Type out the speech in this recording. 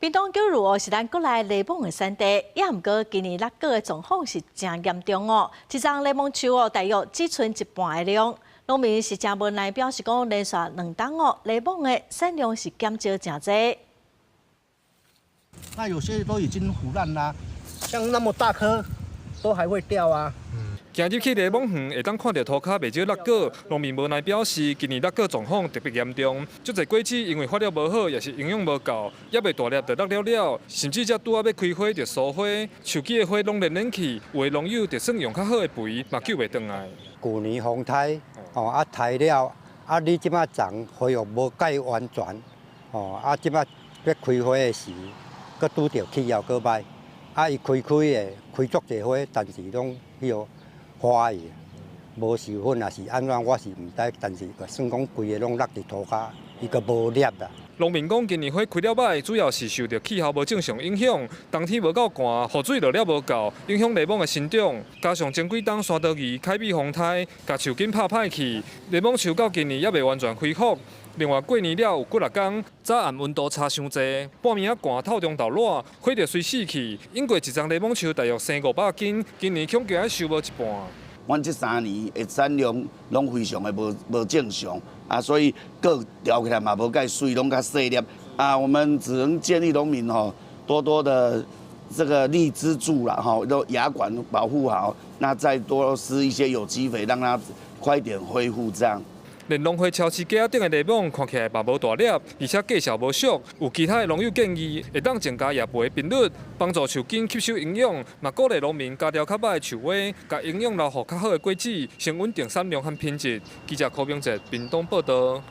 屏東九如是咱國內雷蒙的產地，也毋過今年落果的狀況是真嚴重哦。一丛雷蒙樹大約只剩一半的量，農民是真無奈，表示講連續2冬哦，雷蒙的產量是減少真濟。那有些都已經腐爛啦，像那麼大顆都還會掉啊。行入去雷蒙園，會當看到塗骹袂少落果，農民無奈表示，今年落果狀況特別嚴重。足儕果子因為發了無好，也是營養無夠，也未大粒就落了，甚至才拄仔要開花就疏花，樹枝的花攏連去，有的農友就算用較好的肥，嘛救袂轉來。舊年風颱颱了，你即馬種恢復無介完全，即馬要開花的時，佮拄着氣候佮歹，伊開足儕花，但是攏花去，無授粉也是安怎，我是毋知，但是算講規個攏落佇塗骹，伊個無粒啦。農民講，今年花開了歹，主要是受到氣候無正常影響，冬天無夠寒，雨水落了無夠，影響雷蒙的生長。加上前幾冬山道魚開闢風颱，甲樹根拍歹去，雷蒙樹到今年也未完全恢復。另外過年了有幾6天，早暗溫度差傷濟，半暝啊寒，透中晝熱，花就隨死去。因過一丛雷蒙樹大約400-500斤，今年恐驚還收無一半。阮這3年的產量攏非常的無正常啊，所以果調起來嘛無介水，攏較細粒啊。我們只能建議農民多多的這個立支柱啦，都亞管保護好，那再多施一些有機肥，讓它快點恢復這樣。連農會超市架頂的雷蒙看起來嘛無大粒，而且果效無俗。有其他的農友建議，會當增加葉肥的頻率，幫助樹根吸收營養。嘛鼓勵農民加調較歹的樹花，甲營養留予較好的果子，先穩定產量和品質。記者柯明哲，屏東報道。